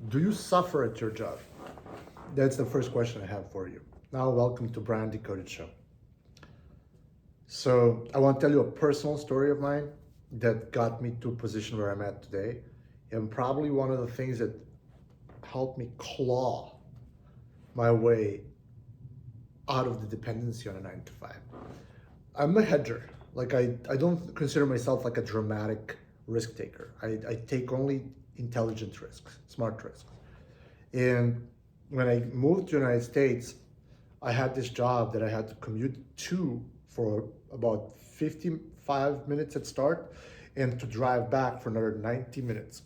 Do you suffer at your job? That's the first question I have for you. Now, welcome to Brand Decoded Show. So, I want to tell you a personal story of mine that got me to a position where I'm at today, and probably one of the things that helped me claw my way out of the dependency on a 9 to 5. I'm a hedger. I don't consider myself like a dramatic risk taker. I take only intelligent risks, smart risks. And when I moved to the United States, I had this job that I had to commute to for about 55 minutes at start and to drive back for another 90 minutes.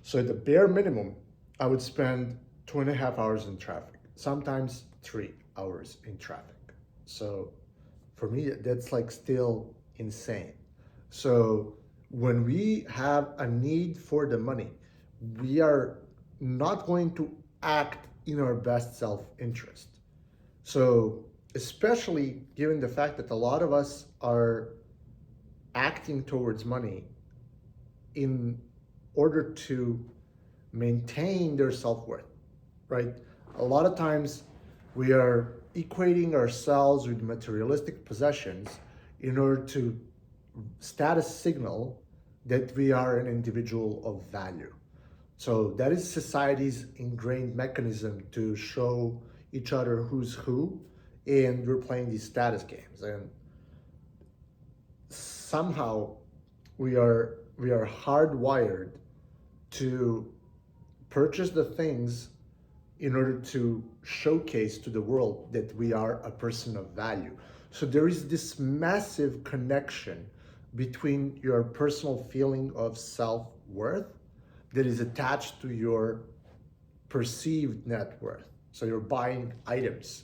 So at the bare minimum, I would spend 2.5 hours in traffic, sometimes 3 hours in traffic. So for me, that's like still insane. So when we have a need for the money, we are not going to act in our best self-interest. So especially given the fact that a lot of us are acting towards money in order to maintain their self-worth, right? A lot of times we are equating ourselves with materialistic possessions in order to status signal that we are an individual of value. So that is society's ingrained mechanism to show each other who's who, and we're playing these status games. And somehow we are hardwired to purchase the things in order to showcase to the world that we are a person of value. So there is this massive connection between your personal feeling of self-worth that is attached to your perceived net worth. So you're buying items,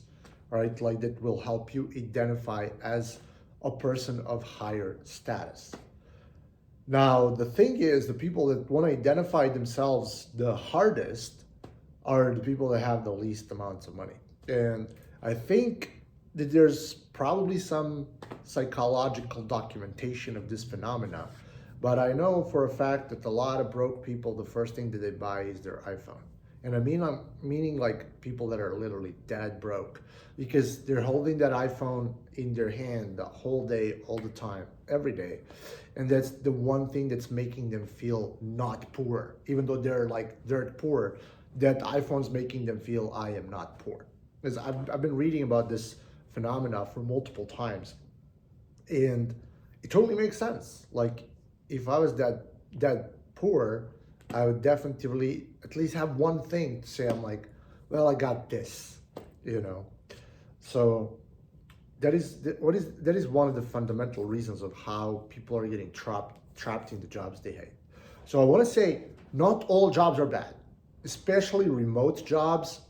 right? Like that will help you identify as a person of higher status. Now, the thing is, the people that want to identify themselves the hardest are the people that have the least amounts of money. And I think that there's probably some psychological documentation of this phenomena, but I know for a fact that a lot of broke people, the first thing that they buy is their iPhone. And I'm meaning like people that are literally dead broke because they're holding that iPhone in their hand the whole day, all the time, every day. And that's the one thing that's making them feel not poor, even though they're like dirt poor. That iPhone's making them feel I am not poor. Because I've been reading about this phenomena for multiple times, and it totally makes sense. Like if I was that poor, I would definitely at least have one thing to say. I'm like, well, I got this, you know. So that is one of the fundamental reasons of how people are getting trapped in the jobs they hate. So I want to say not all jobs are bad, especially remote jobs.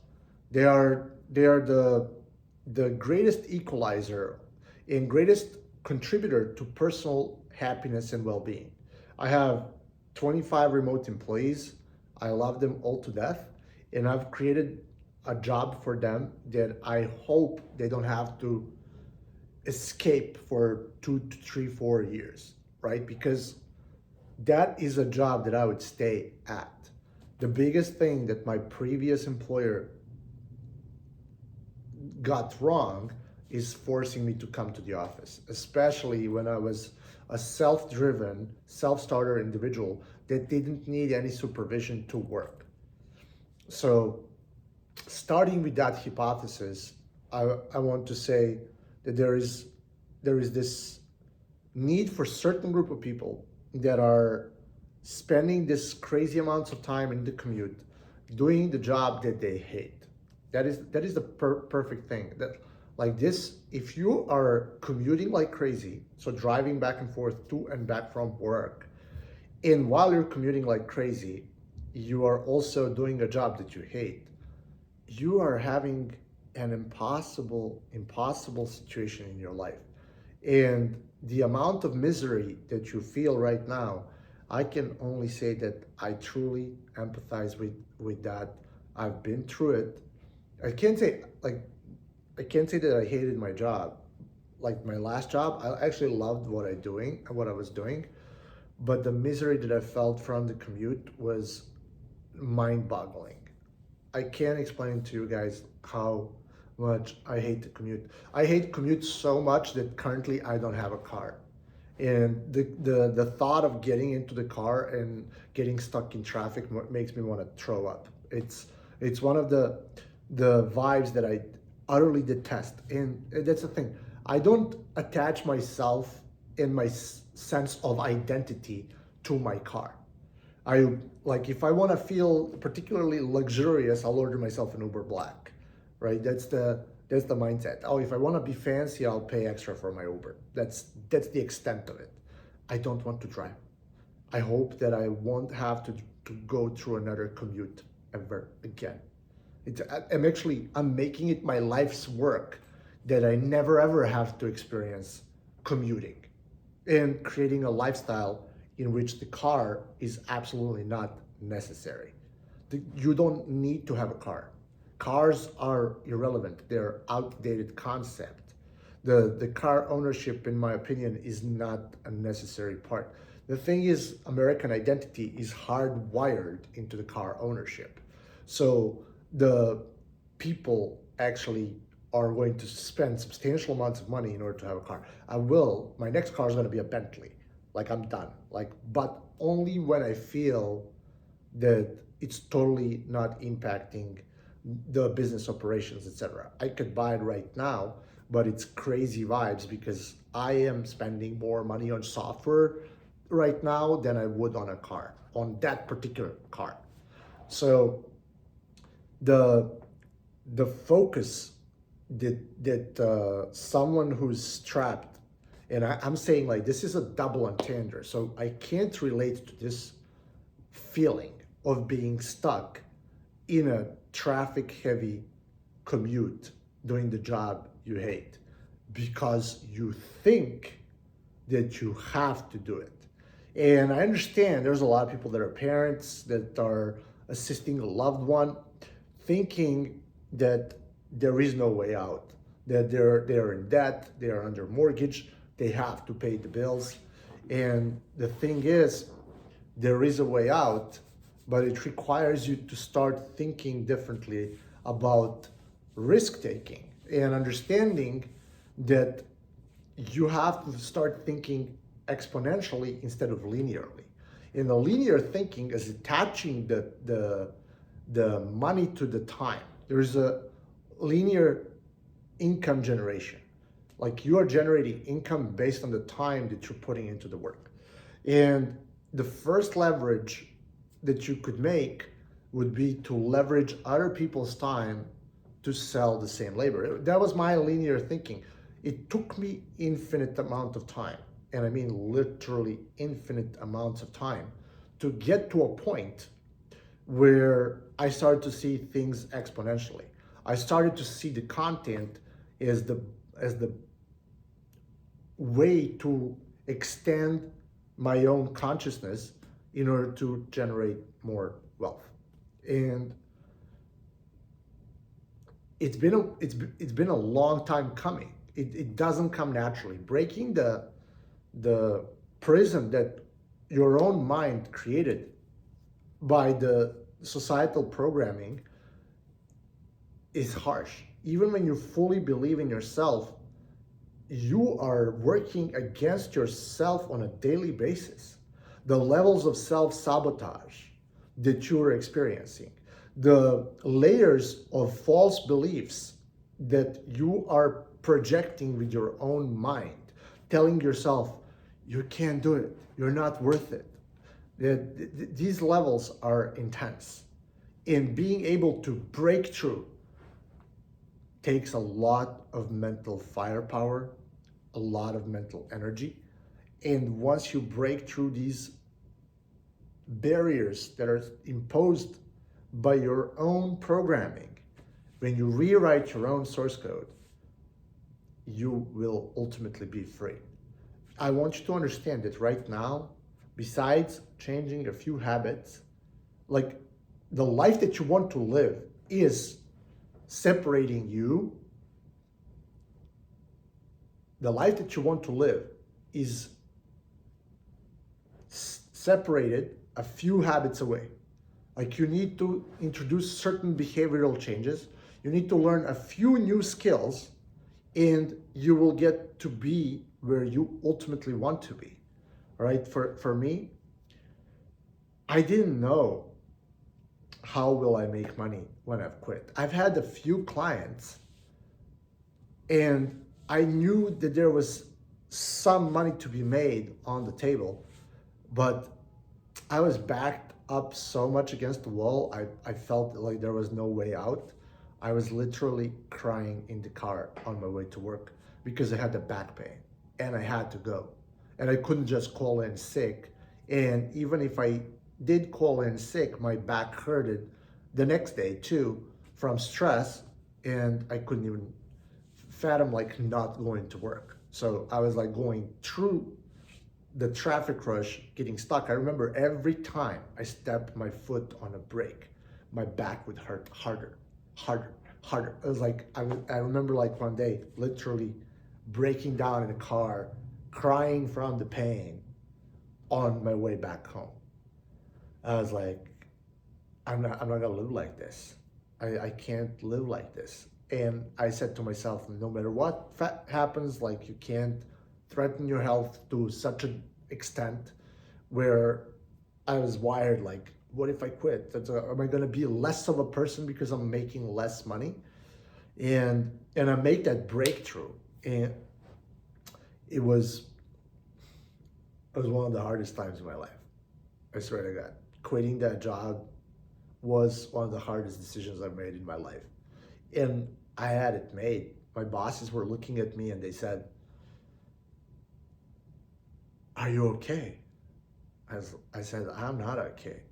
They are the greatest equalizer and greatest contributor to personal happiness and well-being. I have 25 remote employees. I love them all to death, and I've created a job for them that I hope they don't have to escape for 2 to 3, 4 years, right? Because that is a job that I would stay at. The biggest thing that my previous employer got wrong is forcing me to come to the office, especially when I was a self-driven, self-starter individual that didn't need any supervision to work. So starting with that hypothesis, I want to say that there is this need for certain group of people that are spending this crazy amounts of time in the commute doing the job that they hate. That is the perfect thing. That like this, if you are commuting like crazy, so driving back and forth to and back from work, and while you're commuting like crazy, you are also doing a job that you hate, you are having an impossible situation in your life. And the amount of misery that you feel right now, I can only say that I truly empathize with that. I've been through it. I can't say that I hated my job. Like my last job, I actually loved what I was doing, but the misery that I felt from the commute was mind-boggling. I can't explain to you guys how much I hate to commute. I hate commute so much that currently I don't have a car. And the thought of getting into the car and getting stuck in traffic makes me want to throw up. It's one of the vibes that I utterly detest. And that's the thing. I don't attach myself and my sense of identity to my car. I like if I want to feel particularly luxurious, I'll order myself an Uber Black, right? That's the mindset. Oh, if I want to be fancy, I'll pay extra for my Uber. That's the extent of it. I don't want to drive. I hope that I won't have to go through another commute ever again. I'm making it my life's work that I never ever have to experience commuting and creating a lifestyle in which the car is absolutely not necessary. You don't need to have a car. Cars are irrelevant. They're outdated concept. The car ownership, in my opinion, is not a necessary part. The thing is, American identity is hardwired into the car ownership. So the people actually are going to spend substantial amounts of money in order to have a car. My next car is going to be a Bentley. Like I'm done. But only when I feel that it's totally not impacting the business operations, etc. I could buy it right now, but it's crazy vibes because I am spending more money on software right now than I would on a car, on that particular car. So the focus that someone who's strapped, and I'm saying like this is a double entendre, so I can't relate to this feeling of being stuck in a traffic heavy commute doing the job you hate because you think that you have to do it. And I understand there's a lot of people that are parents that are assisting a loved one thinking that there is no way out, that they're in debt, they are under mortgage, they have to pay the bills. And the thing is, there is a way out, but it requires you to start thinking differently about risk taking and understanding that you have to start thinking exponentially instead of linearly. And the linear thinking is attaching the money to the time. There's a linear income generation. Like you are generating income based on the time that you're putting into the work. And the first leverage that you could make would be to leverage other people's time to sell the same labor. That was my linear thinking. It took me infinite amount of time, and I mean literally infinite amounts of time, to get to a point where I started to see things exponentially. I started to see the content as the way to extend my own consciousness in order to generate more wealth. And it's been a long time coming. It doesn't come naturally. Breaking the prison that your own mind created by the societal programming is harsh. Even when you fully believe in yourself, you are working against yourself on a daily basis. The levels of self-sabotage that you're experiencing, the layers of false beliefs that you are projecting with your own mind, telling yourself, you can't do it, you're not worth it. These levels are intense. And being able to break through takes a lot of mental firepower, a lot of mental energy. And once you break through these barriers that are imposed by your own programming, when you rewrite your own source code, you will ultimately be free. I want you to understand that right now, besides changing a few habits, like the life that you want to live is separating you. The life that you want to live is separated a few habits away. Like you need to introduce certain behavioral changes. You need to learn a few new skills and you will get to be where you ultimately want to be. All right. For me, I didn't know how will I make money when I've quit. I've had a few clients and I knew that there was some money to be made on the table, but I was backed up so much against the wall. I felt like there was no way out. I was literally crying in the car on my way to work because I had the back pain and I had to go. And I couldn't just call in sick. And even if I did call in sick, my back hurted the next day too from stress, and I couldn't even fathom like not going to work. So I was like going through the traffic rush, getting stuck. I remember every time I stepped my foot on a brake, my back would hurt harder, harder, harder. It was like, I remember like one day, literally breaking down in a car, crying from the pain on my way back home. I was like, I'm not gonna live like this. I can't live like this. And I said to myself, no matter what happens, like you can't threaten your health to such an extent where I was wired like, what if I quit? Am I gonna be less of a person because I'm making less money? And I make that breakthrough. And it was one of the hardest times in my life. I swear to God. Quitting that job was one of the hardest decisions I've made in my life. And I had it made. My bosses were looking at me and they said, are you okay? I said, I'm not okay.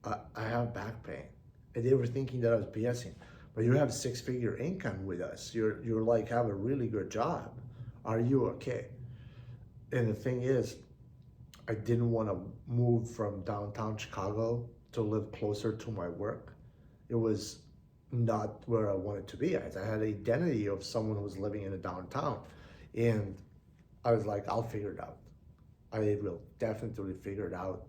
I have back pain. And they were thinking that I was BSing. But you have 6-figure income with us. You're like, have a really good job. Are you okay? And the thing is, I didn't want to move from downtown Chicago to live closer to my work. It was not where I wanted to be at. I had an identity of someone who was living in a downtown. And I was like, I'll figure it out. I will definitely figure it out.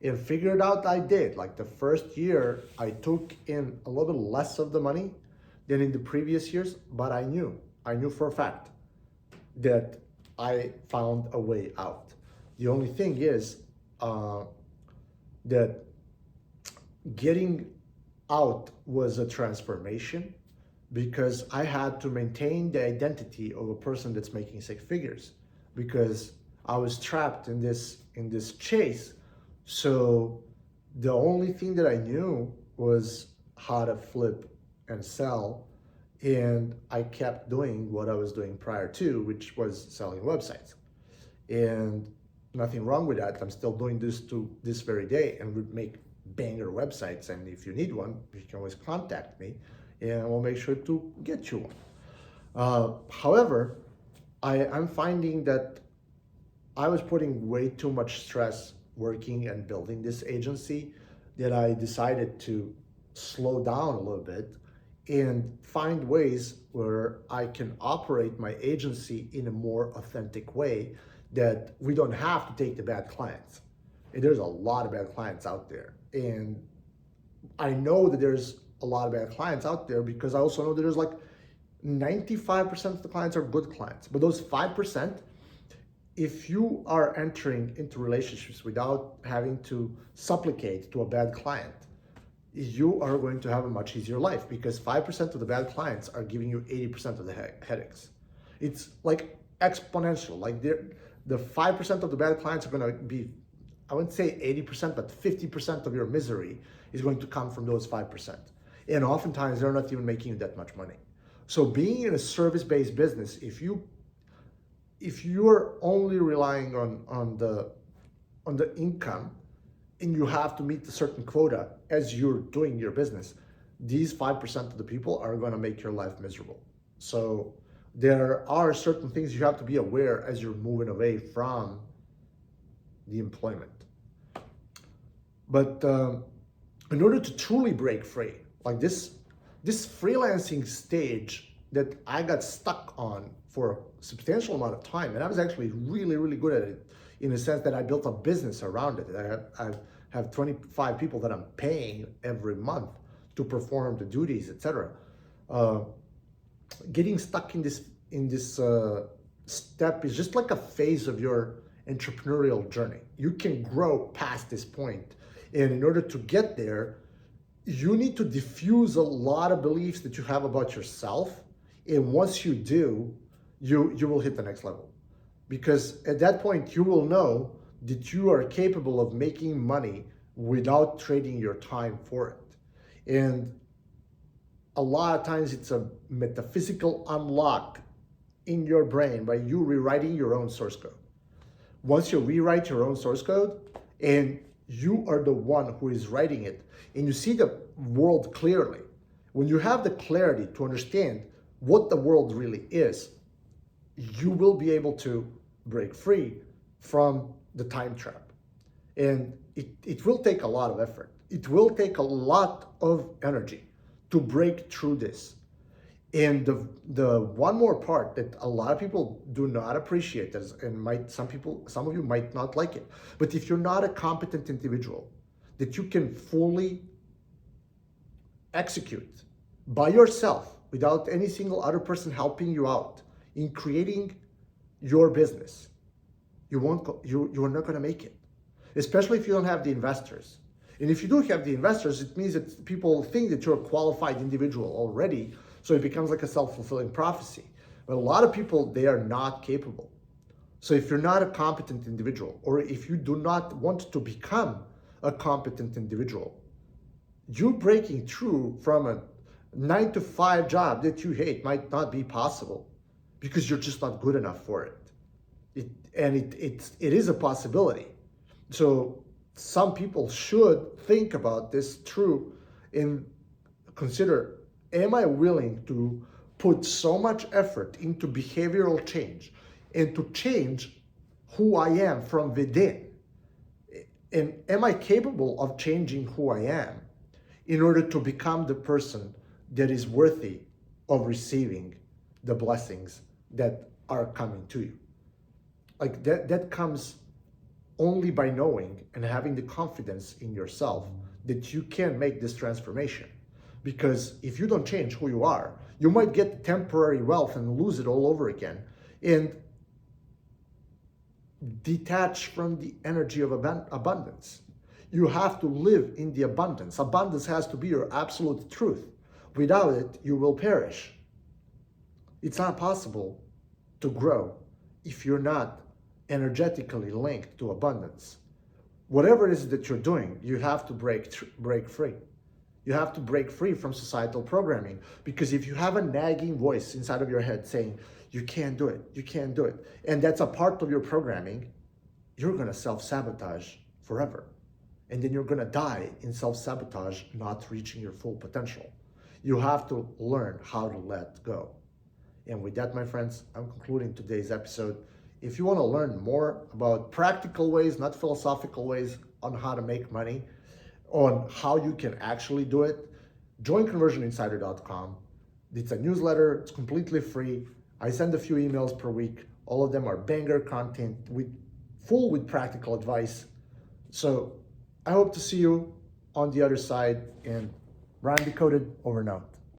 And figure it out I did. Like the first year, I took in a little bit less of the money than in the previous years, but I knew for a fact that I found a way out. The only thing is that getting out was a transformation because I had to maintain the identity of a person that's making 6 figures because I was trapped in this chase. So the only thing that I knew was how to flip and sell, and I kept doing what I was doing prior to, which was selling websites. And nothing wrong with that. I'm still doing this to this very day and would make banger websites. And if you need one, you can always contact me and we'll make sure to get you one. However, I'm finding that I was putting way too much stress working and building this agency that I decided to slow down a little bit and find ways where I can operate my agency in a more authentic way that we don't have to take the bad clients. And there's a lot of bad clients out there. And I know that there's a lot of bad clients out there because I also know that there's like 95% of the clients are good clients. But those 5%, if you are entering into relationships without having to supplicate to a bad client, you are going to have a much easier life because 5% of the bad clients are giving you 80% of the headaches. It's like exponential. Like the 5% of the bad clients are going to be, I wouldn't say 80%, but 50% of your misery is going to come from those 5%. And oftentimes they're not even making you that much money. So being in a service-based business, if you're only relying on the income and you have to meet a certain quota as you're doing your business, these 5% of the people are going to make your life miserable. So there are certain things you have to be aware as you're moving away from the employment. But in order to truly break free, like this freelancing stage that I got stuck on for a substantial amount of time, and I was actually really, really good at it in the sense that I built a business around it. have 25 people that I'm paying every month to perform the duties, etc. Getting stuck in this step is just like a phase of your entrepreneurial journey. You can grow past this point, and in order to get there, you need to diffuse a lot of beliefs that you have about yourself. And once you do, you will hit the next level, because at that point you will know that you are capable of making money without trading your time for it. And a lot of times it's a metaphysical unlock in your brain by you rewriting your own source code. Once you rewrite your own source code and you are the one who is writing it, and you see the world clearly, when you have the clarity to understand what the world really is, you will be able to break free from the time trap. And it will take a lot of effort. It will take a lot of energy to break through this. And the one more part that a lot of people do not appreciate, and some of you might not like it, but if you're not a competent individual that you can fully execute by yourself without any single other person helping you out in creating your business, you are not going to make it, especially if you don't have the investors. And if you do have the investors, it means that people think that you're a qualified individual already, so it becomes like a self-fulfilling prophecy. But a lot of people, they are not capable. So if you're not a competent individual, or if you do not want to become a competent individual, you breaking through from a 9-to-5 job that you hate might not be possible, because you're just not good enough for it. It is a possibility. So some people should think about this through and consider, am I willing to put so much effort into behavioral change and to change who I am from within? And am I capable of changing who I am in order to become the person that is worthy of receiving the blessings that are coming to you? Like that comes only by knowing and having the confidence in yourself that you can make this transformation. Because if you don't change who you are, you might get temporary wealth and lose it all over again and detach from the energy of abundance. You have to live in the abundance. Abundance has to be your absolute truth. Without it, you will perish. It's not possible to grow if you're not energetically linked to abundance. Whatever it is that you're doing, you have to break free. You have to break free from societal programming, because if you have a nagging voice inside of your head saying, you can't do it, you can't do it, and that's a part of your programming, you're going to self-sabotage forever. And then you're going to die in self-sabotage, not reaching your full potential. You have to learn how to let go. And with that, my friends, I'm concluding today's episode. If you want to learn more about practical ways, not philosophical ways, on how to make money, on how you can actually do it, join conversioninsider.com. It's a newsletter. It's completely free. I send a few emails per week. All of them are banger content full with practical advice. So I hope to see you on the other side. And Ryan Decoded, over and out.